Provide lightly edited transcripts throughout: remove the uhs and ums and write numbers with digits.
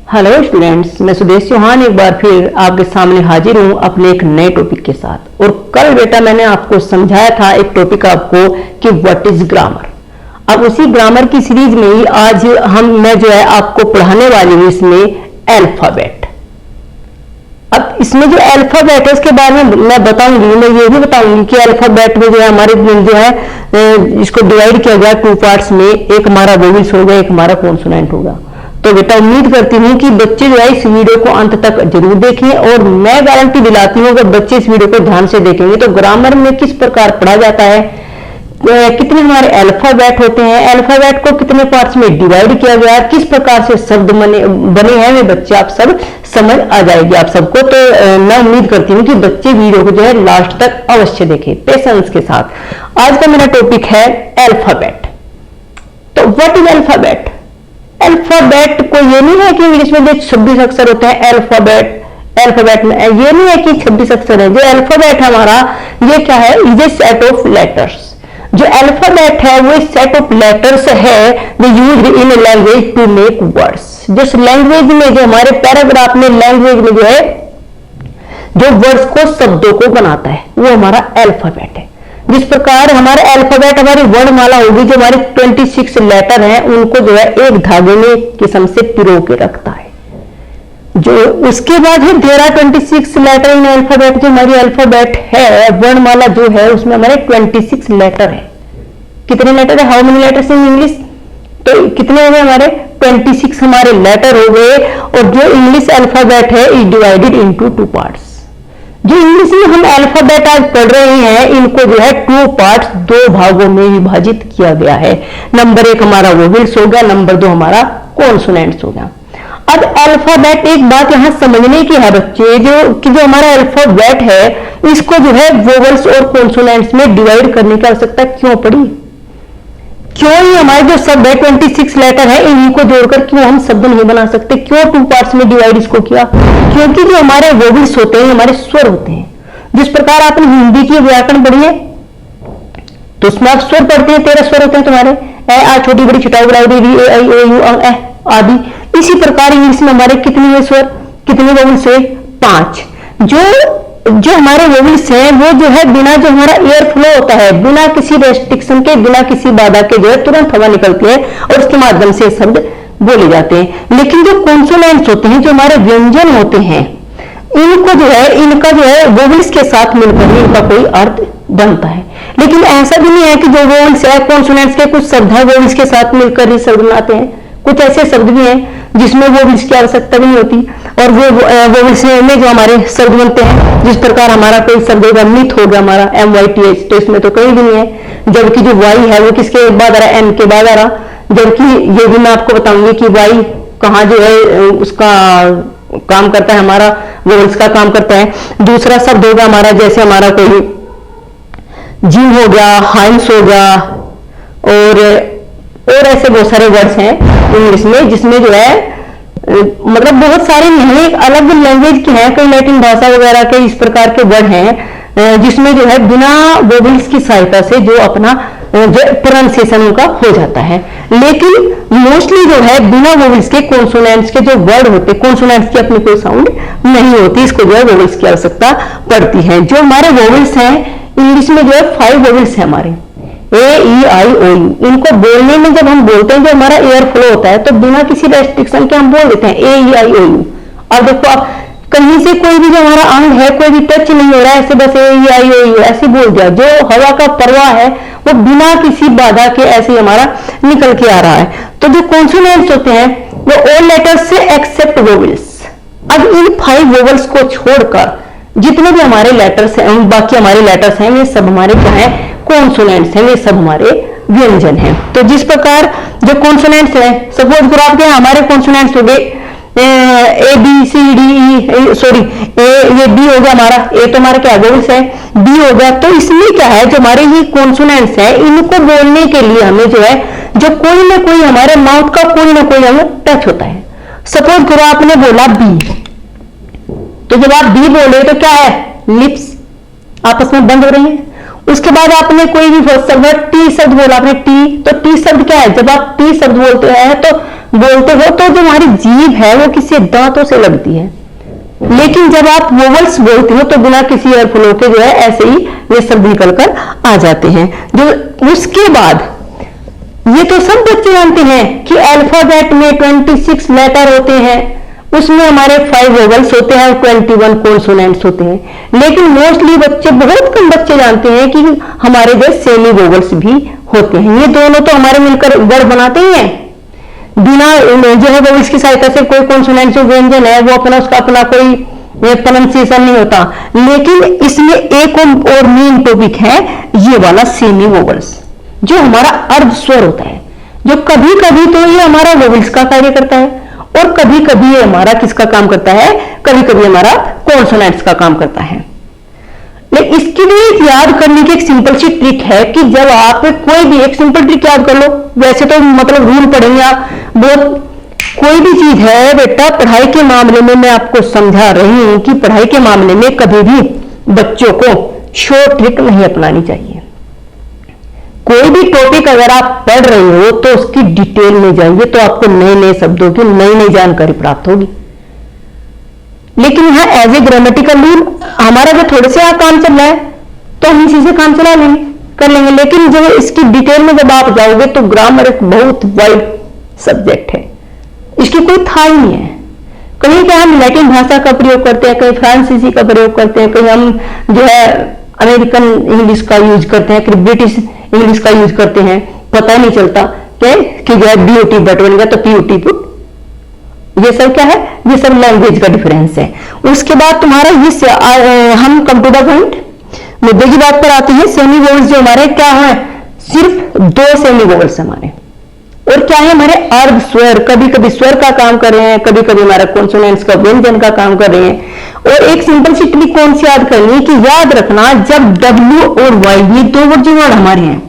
Hello students, मैं सुदेश चौहान एक बार फिर आपके सामने हाजिर हूँ अपने एक नए टॉपिक के साथ। और कल बेटा मैंने आपको समझाया था एक टॉपिक आपको कि व्हाट इज ग्रामर। अब उसी ग्रामर की सीरीज में ही आज मैं जो है आपको पढ़ाने वाली हूँ इसमें अल्फाबेट। अब इसमें जो अल्फाबेट है उसके बारे में मैं बताऊंगी, मैं ये भी बताऊंगी कि अल्फाबेट में जो है हमारे जो है इसको डिवाइड किया गया टू पार्ट्स में। एक हमारा वोवेल्स होगा, एक हमारा कॉन्सोनेंट होगा। तो बेटा उम्मीद करती हूँ कि बच्चे जो है इस वीडियो को अंत तक जरूर देखें, और मैं गारंटी दिलाती हूँ अगर बच्चे इस वीडियो को ध्यान से देखेंगे तो ग्रामर में किस प्रकार पढ़ा जाता है, कितने हमारे अल्फाबेट होते हैं, अल्फाबेट को कितने पार्ट्स में डिवाइड किया गया, किस प्रकार से शब्द बने हैं, वे बच्चे आप सब समझ आ जाएगी आप सबको। तो मैं उम्मीद करती हूँ कि बच्चे वीडियो को जो है लास्ट तक अवश्य देखें पेशेंस के साथ। आज का मेरा टॉपिक है अल्फाबेट। तो व्हाट इज अल्फाबेट? अल्फाबेट को ये नहीं है कि इंग्लिश में जो 26 अक्षर होते हैं अल्फाबेट में ये नहीं है कि 26 अक्षर है। जो अल्फाबेट हमारा ये क्या है, is a set of letters. जो अल्फाबेट है वो सेट ऑफ लेटर्स है जो used in language to make words. जिस लैंग्वेज में जो हमारे पैराग्राफ में लैंग्वेज में जो है जो वर्ड्स को शब्दों को बनाता है वो हमारा अल्फाबेट है। जिस प्रकार हमारे अल्फाबेट हमारी वर्णमाला होगी, जो हमारे 26 लेटर हैं उनको जो है एक धागे में किस्म से पिरो के रखता है। जो उसके बाद है there are 26 letter in alphabet. जो हमारी अल्फाबेट है वर्णमाला जो है उसमें हमारे 26 लेटर है। कितने लेटर है? How many letters in English? तो कितने हो गए हमारे 26 हमारे लेटर हो गए। और जो इंग्लिश अल्फाबेट है is divided into two parts. जो इंग्लिश में हम अल्फाबेट आज पढ़ रहे हैं इनको जो है टू पार्ट्स, दो भागों में विभाजित किया गया है। नंबर 1 हमारा वोवेल्स हो गया, नंबर 2 हमारा कॉन्सोनेंट्स हो गया। अब अल्फाबेट, एक बात यहां समझने की है बच्चे, जो हमारा अल्फाबेट है इसको जो है वोवेल्स और कॉन्सोनेंट्स में डिवाइड करने की आवश्यकता क्यों पड़ी? क्यों ही हमारे जो शब्द है 26 लेटर है इन्हीं को जोड़कर क्यों हम शब्द नहीं बना सकते? क्यों टू पार्ट्स में डिवाइड इसको किया? क्योंकि जो हमारे वोवेल्स होते हैं हमारे स्वर होते हैं। जिस प्रकार आपने हिंदी की व्याकरण पढ़ी है तो उसमें आप स्वर पढ़ते हैं, 13 स्वर होते हैं तुम्हारे, ए आ छोटी बड़ी छिटाऊ बड़ाई री ए आई ओ यू ए आदि। इसी प्रकार इंग्लिश में हमारे कितने है स्वर, कितने वोवेल्स है? 5। जो हमारे वोवेल्स हैं वो जो है बिना जो हमारा एयर फ्लो होता है, बिना किसी रेस्ट्रिक्शन के, बिना किसी बाधा के जो है तुरंत हवा निकलती है और उसके माध्यम से शब्द बोले जाते हैं। लेकिन जो कॉन्सोनेंट्स होते हैं, जो हमारे व्यंजन होते हैं, इनको जो है इनका जो है वोवेल्स के साथ मिलकर ही इनका कोई अर्थ बनता है। लेकिन ऐसा भी नहीं है कि जो वोवेल्स है कॉन्सोनेंट्स के कुछ शब्द है वोवेल्स के साथ मिलकर ही शब्द बनाते हैं। कुछ ऐसे शब्द भी हैं जिसमें वोवेल्स की आवश्यकता भी नहीं होती और वो वोवेल्स में जो हमारे शब्द बनते हैं। जिस प्रकार हमारा कोई शब्द होगा मिथ हो गया हमारा MYTH, तो इसमें तो कहीं भी नहीं है। जबकि जो वाई है वो किसके बाद आ रहा है? N के बाद आ रहा। जबकि ये भी मैं आपको बताऊंगी कि वाई कहाँ जो है उसका काम करता है, हमारा वोवेल्स का काम करता है। दूसरा शब्द होगा हमारा जैसे हमारा कोई जिम हो गया, हाइंस हो गया, और ऐसे बहुत सारे वर्ड्स हैं इंग्लिश में जिसमें जो है मतलब बहुत सारे नहीं, अलग लैंग्वेज के हैं, कई लैटिन भाषा वगैरह के इस प्रकार के वर्ड हैं जिसमें जो है बिना वोवेल्स की सहायता से जो अपना जो प्रोनाउंसिएशन उनका हो जाता है। लेकिन मोस्टली जो है बिना वोवेल्स के कॉन्सोनेंट्स के जो वर्ड होते हैं, कॉन्सोनेंट्स की अपनी कोई साउंड नहीं होती, इसको जो है वोवेल्स की आवश्यकता पड़ती है। जो हमारे वोवेल्स हैं इंग्लिश में जो है 5 वोवेल्स है हमारे, AEIOU। इनको बोलने में जब हम बोलते हैं जो हमारा एयर फ्लो होता है तो बिना किसी रेस्ट्रिक्शन के हम बोल देते हैं AEIOU। अब देखो आप कहीं से कोई भी जो हमारा अंग है कोई भी टच नहीं हो रहा है, ऐसे बस AEIOU ऐसे बोल दिया। जो हवा का प्रवाह है वो बिना किसी बाधा के ऐसे हमारा निकल के आ रहा है। तो जो कॉन्सोनेंट्स होते हैं वो ऑल लेटर्स से एक्सेप्ट वोवेल्स। अब इन 5 वोवेल्स को छोड़कर जितने भी हमारे लेटर्स हैं, बाकी हमारे लेटर्स हैं, वे सब हमारे क्या है? कॉन्सोनेंट्स हैं, वे सब हमारे व्यंजन हैं। तो जिस प्रकार जो कॉन्सोनेंट्स हैं, सपोज करो आपके हमारे कॉन्सोनेंट्स हो गए ABCDE, सॉरी ये B हो गया हमारा, A तो हमारा क्या वोवेल्स है, B हो गया। तो इसमें क्या है जो हमारे ये कॉन्सोनेंट्स हैं इनको बोलने के लिए हमें जो है जो कोई ना कोई हमारे माउथ का कोई ना कोई हमें टच होता है। सपोज करो आपने बोला B, तो जब आप B बोले तो क्या है? लिप्स आपस में बंद हो रही हैं। उसके बाद आपने कोई भी शब्द टी शब्द बोला, आपने टी, तो टी शब्द क्या है? जब आप टी शब्द बोलते हैं तो जो हमारी जीभ है वो किसी दांतों से लगती है, लेकिन जब आप वोवल्स बोलते हो तो बिना किसी एयर फ्लो के जो है ऐसे ही ये शब्द निकलकर आ जाते हैं। जो उसके बाद ये तो सब बच्चे जानते हैं कि अल्फाबेट में 26 लेटर होते हैं, उसमें हमारे 5 वोवल्स होते हैं और 21 कॉन्सोनेंट्स होते हैं, लेकिन मोस्टली बच्चे, बहुत कम बच्चे जानते हैं कि हमारे जो सेमी वोवल्स भी होते हैं। ये दोनों तो हमारे मिलकर वर्ड बनाते ही हैं, बिना जो है वोवल्स की सहायता से कोई कॉन्सोनेंट जो व्यंजन है वो अपना उसका अपना कोई प्रोनाउंसिएशन नहीं होता। लेकिन इसमें एक और मेन टॉपिक है ये वाला सेमी वोवल्स, जो हमारा अर्ध स्वर होता है, जो कभी कभी तो ये हमारा वोवल्स का कार्य करता है और कभी कभी ये हमारा किसका काम करता है? कभी कभी हमारा कॉन्सोनेंट्स का काम करता है। लेकिन इसके लिए याद करने की एक सिंपल सी ट्रिक है कि जब आप कोई भी एक सिंपल ट्रिक याद कर लो, वैसे तो मतलब रूल पढ़ेंगे आप बहुत, कोई भी चीज है बेटा पढ़ाई के मामले में मैं आपको समझा रही हूं कि पढ़ाई के मामले में कभी भी बच्चों को शॉर्ट ट्रिक नहीं अपनानी चाहिए। कोई भी टॉपिक अगर आप पढ़ रहे हो तो उसकी डिटेल में जाइए, तो आपको नए नए शब्दों की नई नई जानकारी प्राप्त होगी। लेकिन यहां एज ए ग्रामेटिकल रूल हमारा जो थोड़े से काम चल रहा है तो हम इसी से काम चला लेंगे, कर लेंगे। लेकिन जो इसकी डिटेल में जब आप जाओगे तो ग्रामर एक बहुत वाइड सब्जेक्ट है, इसकी कोई था ही नहीं है। कहीं क्या हम लैटिन भाषा का प्रयोग करते हैं, कहीं फ्रांसीसी का प्रयोग करते हैं, कहीं हम जो है अमेरिकन इंग्लिश का यूज करते हैं, कहीं ब्रिटिश इंग्लिश का यूज करते हैं, पता नहीं चलता कि जो है बीओटी बट बन गया तो पीओटी पुट, ये सब क्या है? ये सब लैंग्वेज का डिफरेंस है। उसके बाद तुम्हारा ये हम कम टू द पॉइंट मुद्दे की बात पर आते हैं। सेमी वोवल्स जो हमारे क्या है? सिर्फ 2 सेमी वोवल्स हमारे, और क्या है हमारे? अर्ध स्वर, कभी कभी स्वर का काम कर रहे हैं, कभी कभी हमारा कॉन्सोनेंट्स का व्यंजन का काम कर रहे हैं। और एक सिंपल सी ट्रिक कौन सी याद करनी है कि याद रखना जब W और Y ये 2 वर्ड जो वर्ड हमारे हैं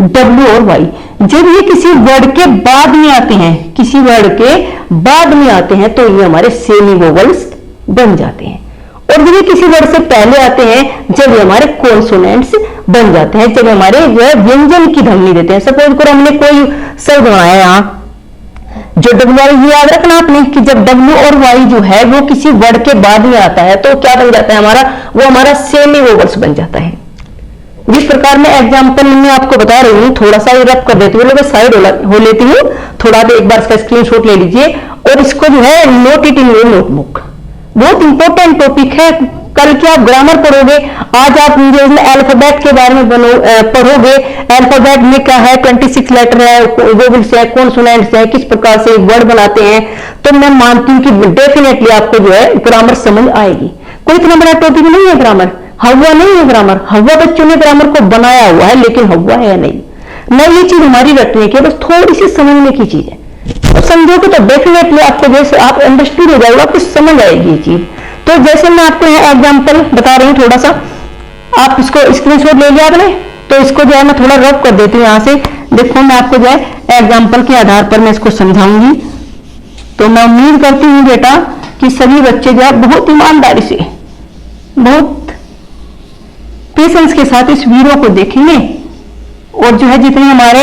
W और Y, जब ये किसी वर्ड के बाद में आते हैं, किसी वर्ड के बाद में आते हैं तो ये हमारे सेमी वोवल्स बन जाते हैं। और जब ये किसी वर्ड से पहले आते हैं, जब ये हमारे कॉन्सोनेंट्स बन जाते हैं, जब हमारे जो है व्यंजन की ध्वनि देते हैं। सपोज करो हमने कोई शब्द बनाया यहाँ जो W ये याद रखना आपने कि जब W और Y जो है वो किसी वर्ड के बाद में आता है तो क्या बन जाता है हमारा? वो हमारा सेमी वोवल्स बन जाता है। जिस प्रकार मैं एग्जांपल में आपको बता रही हूँ, थोड़ा सा रब कर देती हूँ, साइड हो लेती हूँ, थोड़ा तो एक बार इसका स्क्रीनशॉट ले लीजिए और इसको जो है note it in your notebook. बहुत इंपॉर्टेंट टॉपिक है, कल क्या आप ग्रामर पढ़ोगे, आज आप अल्फाबेट के बारे में पढ़ोगे। अल्फाबेट में क्या है? 26 लेटर है, वोवल्स है, कॉन्सोनेंट्स है, किस प्रकार से वर्ड बनाते हैं। तो मैं मानती हूँ कि डेफिनेटली आपको जो है ग्रामर समझ आएगी। कोई इतना बड़ा टॉपिक नहीं है ग्रामर, हवा नहीं है ग्रामर, हवा बच्चों ने ग्रामर को बनाया हुआ है लेकिन हवा है नहीं। ये चीज हमारी रटने की, बस थोड़ी सी समझने की चीज है। तो समझोगे तो डेफिनेटली आपको जैसे आप अंडरस्टूड हो जाएगा, आपको समझ आएगी ये चीज। तो जैसे मैं आपको यहाँ एग्जांपल बता रही हूँ, थोड़ा सा आप इसको स्क्रीनशॉट ले लिया आपने, तो इसको जो है मैं थोड़ा रब कर देती हूँ यहाँ से। देखो मैं आपको जो है एग्जांपल के आधार पर मैं इसको समझाऊंगी। तो मैं उम्मीद करती हूँ बेटा कि सभी बच्चे जो है बहुत ईमानदारी से, बहुत पेशेंस के साथ इस वीडियो को देखेंगे और जो है जितने हमारे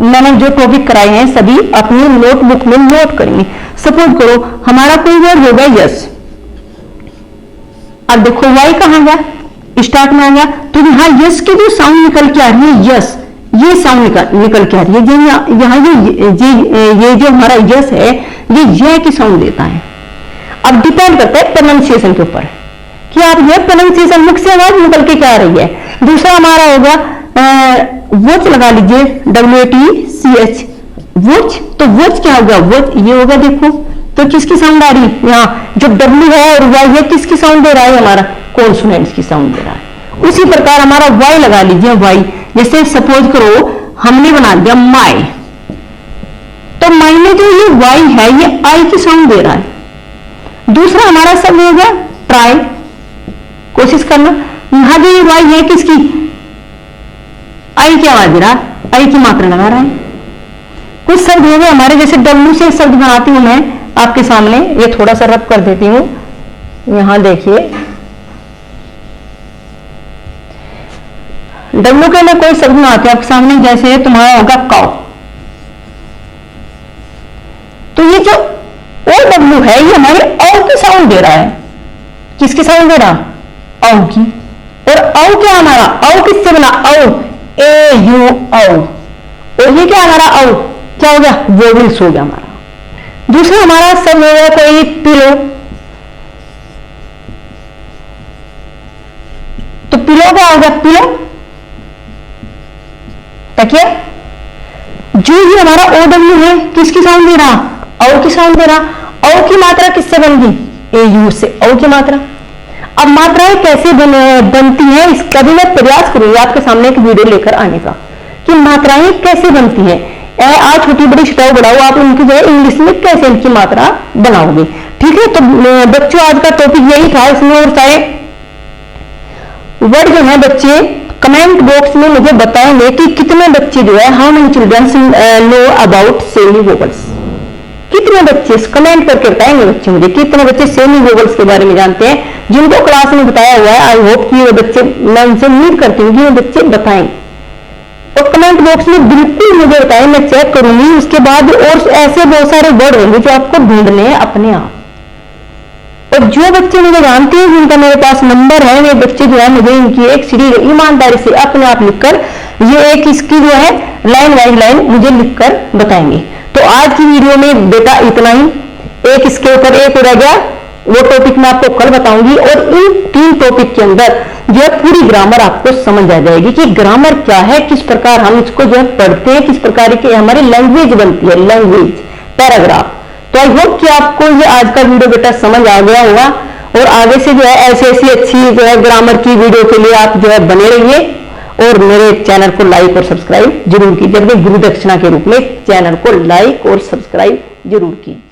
मैंने जो टॉपिक कराए हैं सभी अपनी नोटबुक में नोट करेंगे। सपोज करो हमारा कोई वर्ड होगा यस, अब देखो वाई कहां गया? स्टार्ट में आ गया, तो यहाँ यस की जो साउंड निकल के आ रही है, यस ये साउंड निकल के आ रही है। यहाँ ये जो हमारा यस है ये की साउंड देता है। अब डिपेंड करता है प्रोनाउंसिएशन के ऊपर कि आप ये प्रोनाउंसिएशन मुख से आवाज निकल के क्या आ रही है। दूसरा हमारा होगा वोच, लगा लीजिए WATCH वोच, तो वोच क्या होगा? वोच ये होगा। देखो तो किसकी साउंड आ रही है? यहाँ जो W है और Y है किसकी साउंड दे रहा है? हमारा कॉन्सोनेंट्स की साउंड दे रहा है। उसी प्रकार हमारा Y लगा लीजिए, Y जैसे सपोज करो हमने बना दिया माई, तो माई में जो ये Y है ये I की साउंड दे रहा है। दूसरा हमारा शब्द हो गया ट्राई, कोशिश करना। यहां जो ये Y है किसकी? आई की आवाज दे रहा है, आई की मात्रा लगा रहा है। कुछ शब्द हो गए हमारे, जैसे W से शब्द बनाती हूं मैं आपके सामने, ये थोड़ा सा रब कर देती हूं। यहां देखिए डब्ल्यू के लिए कोई शब्द ना आते आपके सामने, जैसे तुम्हारा होगा काउ। तो ये जो ओ डब्ल्यू है ये हमारे औ की साउंड दे रहा है। किसकी साउंड दे रहा? औ की। और औ क्या हमारा? औ किससे बना? औ, ए यू औ। और ये क्या हमारा औ क्या हो गया? वोवेल्स हो गया हमारा। दूसरा हमारा शब्द हो गया कोई पिलो। तो पिलो क्या हो गया? पिलो तकिया। जो ये हमारा ओ डब्ल्यू है किसकी साउंड दे रहा? औ की साउंड दे रहा। औ की मात्रा किससे बन गई? ए यू से। औ की मात्रा। अब मात्राएं कैसे बनती है इसका भी मैं प्रयास करूंगी आपके सामने एक वीडियो लेकर आने का, कि मात्राएं कैसे बनती है। आ छोटी बड़ी छटाओ बढ़ाओ, आप उनकी जो है इंग्लिश में कैसे इनकी मात्रा बनाओगे। ठीक है, तो बच्चों आज का टॉपिक यही था। इसमें और सारे वर्ड जो है बच्चे कमेंट बॉक्स में मुझे बताएंगे कि कितने बच्चे जो है, how many childrens know about semi vowels. कितने बच्चे कमेंट करके बताएंगे बच्चे मुझे कितने बच्चे सेमी वोवल्स के बारे में जानते हैं, जिनको क्लास में बताया हुआ है। आई होप कि वो बच्चे, मैं उनसे उम्मीद करती हूँ कि वो बच्चे बताएं और कमेंट बॉक्स में बिल्कुल मुझे बताएं, मैं चेक करूंगी। उसके बाद और ऐसे बहुत सारे वर्ड होंगे जो आपको ढूंढने हैं अपने आप। और जो बच्चे मुझे जानते हैं जिनका मेरे पास नंबर है, वे बच्चे जो है मुझे इनकी एक सीरीज ईमानदारी से अपने आप लिखकर, ये एक इसकी जो है लाइन वाइज लाइन मुझे लिखकर बताएंगे। तो आज की वीडियो में बेटा इतना ही। एक इसके ऊपर एक रह गया, वो टॉपिक मैं आपको कल बताऊंगी। और इन 3 टॉपिक के अंदर जो है पूरी ग्रामर आपको समझ आ जाएगी कि ग्रामर क्या है, किस प्रकार हम इसको जो है पढ़ते हैं, किस प्रकार की हमारी लैंग्वेज बनती है, लैंग्वेज पैराग्राफ। तो आई होप कि आपको ये आज का वीडियो बेटा समझ आ गया होगा। और आगे से जो है ऐसी अच्छी जो है ग्रामर की वीडियो के लिए आप जो है बने रहिए और मेरे चैनल को लाइक और सब्सक्राइब जरूर कीजिए। गुरु दक्षिणा के रूप में चैनल को लाइक और सब्सक्राइब जरूर कीजिए।